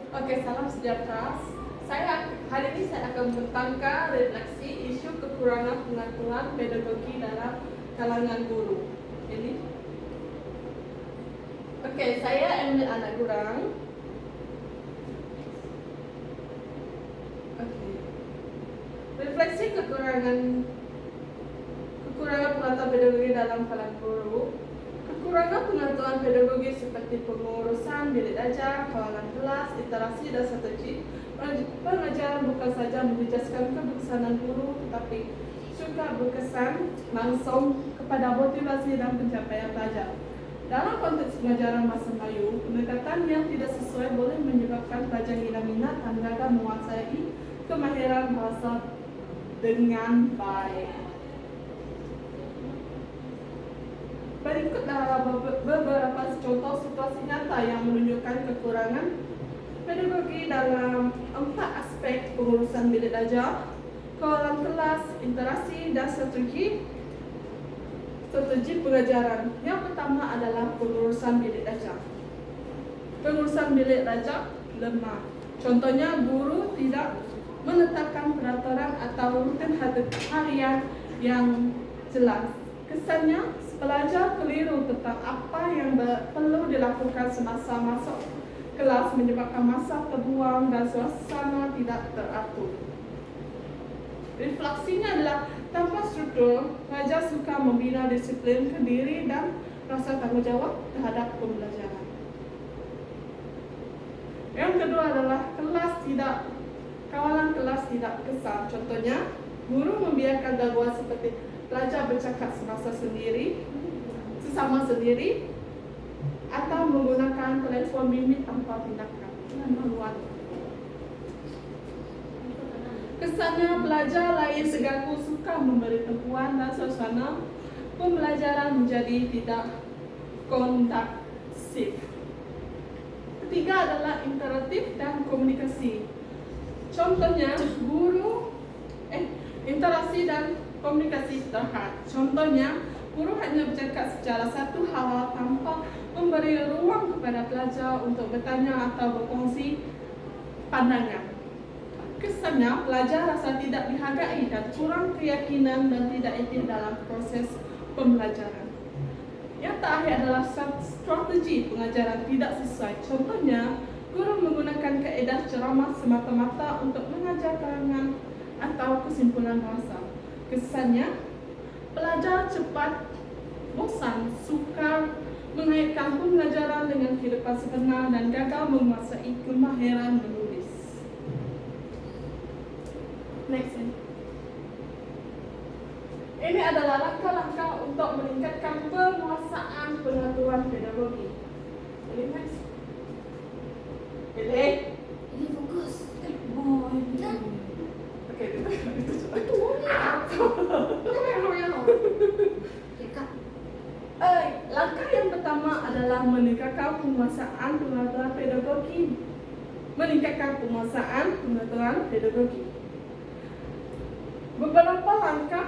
Oke, salam sejahtera. Hari ini saya akan membentangkan refleksi isu kekurangan pengetahuan pedagogi dalam kalangan guru. Oke, saya Emil Anak Gurang. Oke. Refleksi kekurangan pengetahuan pedagogi dalam kalangan guru. Kekurangan pengetahuan pedagogi seperti pengurusan bilik ajar, kawalan kelas, interaksi, dan strategi pengajaran bukan saja menjejaskan keberkesanan guru, tetapi juga berkesan langsung kepada motivasi dan pencapaian pelajar. Dalam konteks pengajaran bahasa Melayu, pendekatan yang tidak sesuai boleh menyebabkan pelajar hilang minat dan gagal menguasai kemahiran bahasa dengan baik. Berikutlah beberapa contoh situasi nyata yang menunjukkan kekurangan pedagogi dalam 4 aspek: pengurusan bilik ajar, kawalan kelas, interaksi, dan strategi pengajaran. Yang pertama adalah pengurusan bilik ajar. Pengurusan bilik ajar lemah. Contohnya, guru tidak menetapkan peraturan atau rutin harian yang jelas. Kesannya, pelajar keliru tentang apa yang perlu dilakukan semasa masuk kelas, menyebabkan masa terbuang dan suasana tidak teratur. Refleksinya adalah tanpa struktur, pelajar suka membina disiplin diri dan rasa tanggung jawab terhadap pembelajaran. Yang kedua adalah kawalan kelas tidak berkesan. Contohnya, guru membiarkan gangguan seperti pelajar bercakap sesama sendiri, atau menggunakan telefon bimbit tanpa tindakan. Kesannya, pelajar lain segaku suka memberi tepuan dan suasana pembelajaran menjadi tidak kondusif. Ketiga adalah interaktif dan komunikasi. Contohnya, interaksi dan komunikasi terhad. Contohnya, guru hanya bercakap secara satu hal tanpa memberi ruang kepada pelajar untuk bertanya atau berkongsi pandangan. Kesannya, pelajar rasa tidak dihargai dan kurang keyakinan dan tidak aktif dalam proses pembelajaran. Yang terakhir adalah strategi pengajaran tidak sesuai. Contohnya, guru menggunakan kaedah ceramah semata-mata untuk mengajar karangan atau kesimpulan bahasa. Kesannya, pelajar cepat bosan, sukar mengaitkan pembelajaran dengan kehidupan sebenar dan gagal menguasai kemahiran menulis. Next. Ini adalah langkah-langkah untuk meningkatkan penguasaan pengetahuan pedagogi. Next. Ini fokus. Oke, itu langkah yang pertama adalah meningkatkan penguasaan pengetahuan pedagogi. Beberapa langkah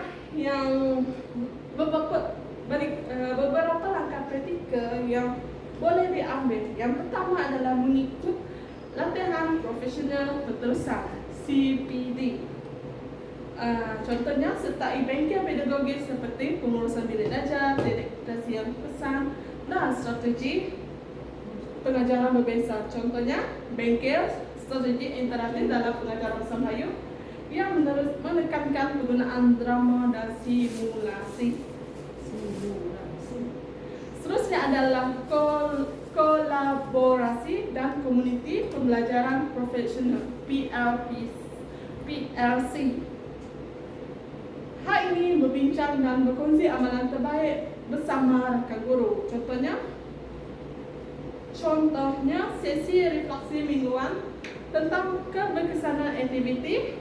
praktikal yang boleh diambil. Yang pertama adalah mengikut latihan profesional berterusan (CPD). Contohnya, sertai bengkel pedagogi seperti pengurusan bilik ajar, deteksi pesan, dan strategi pengajaran berbeza. Contohnya, bengkel strategi interaktif dalam pengajaran bahasa Melayu yang menekankan penggunaan drama dan simulasi. Seterusnya adalah kolaborasi dan komuniti pembelajaran profesional (PLC). Hal ini berbincang dan berkongsi amalan terbaik bersama rakan guru. Contohnya sesi refleksi mingguan tentang keberkesanan aktiviti,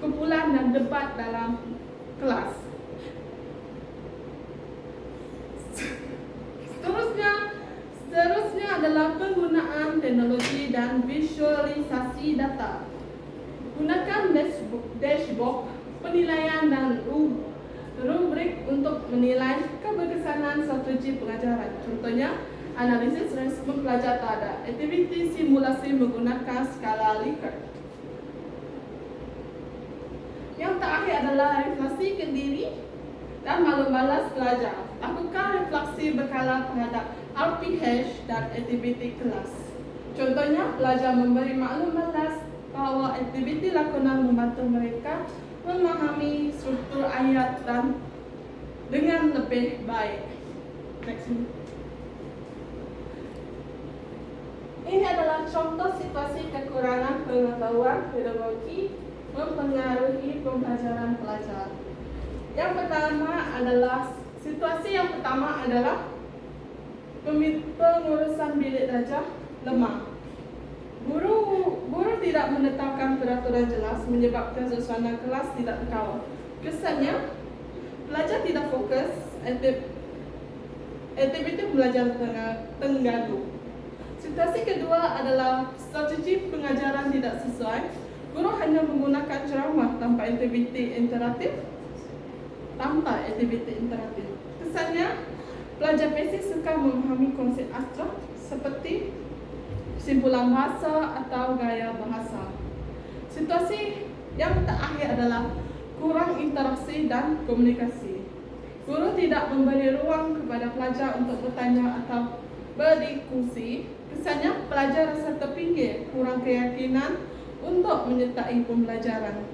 kumpulan dan debat dalam kelas. Seterusnya adalah penggunaan teknologi dan visualisasi data. Gunakan dashboard penilaian dan rubrik untuk menilai keberkesanan strategi pengajaran. Contohnya, Analisis respon pelajar terhadap aktiviti simulasi menggunakan skala Likert. Yang terakhir adalah refleksi diri dan maklum balas pelajar. Lakukan refleksi berkala terhadap RPH dan aktiviti kelas. Contohnya, pelajar memberi maklum balas bahawa aktiviti lakonan membantu mereka memahami struktur ayat dan dengan lebih baik. Next. Ini adalah contoh situasi kekurangan pengetahuan pedagogi mempengaruhi pembelajaran pelajar. Yang pertama adalah pengurusan bilik darjah lemah. Guru tidak menetapkan peraturan jelas menyebabkan suasana kelas tidak terkawal. Kesannya, pelajar tidak fokus, aktiviti belajar terganggu. Situasi kedua adalah strategi pengajaran tidak sesuai. Guru hanya menggunakan ceramah tanpa aktiviti interaktif. Kesannya, pelajar basic suka memahami konsep abstrak seperti kesimpulan bahasa atau gaya bahasa. Situasi yang terakhir adalah kurang interaksi dan komunikasi. Guru tidak memberi ruang kepada pelajar untuk bertanya atau berdiskusi. Kesannya, pelajar rasa terpinggir, kurang keyakinan untuk menyertai pembelajaran.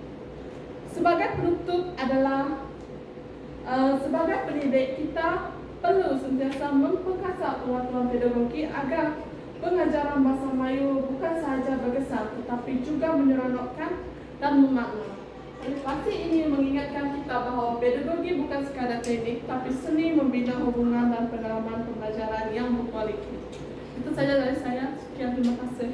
Sebagai penutup adalah sebagai pendidik, kita perlu sentiasa memperkasa peraturan pedagogi agar pengajaran bahasa Melayu bukan sahaja berkesan tetapi juga menyeronokkan dan memakna. Ilustrasi ini mengingatkan kita bahawa pedagogi bukan sekadar teknik tapi seni membina hubungan dan pengalaman pembelajaran yang berkualiti. Itu saja dari saya. Sekian, terima kasih.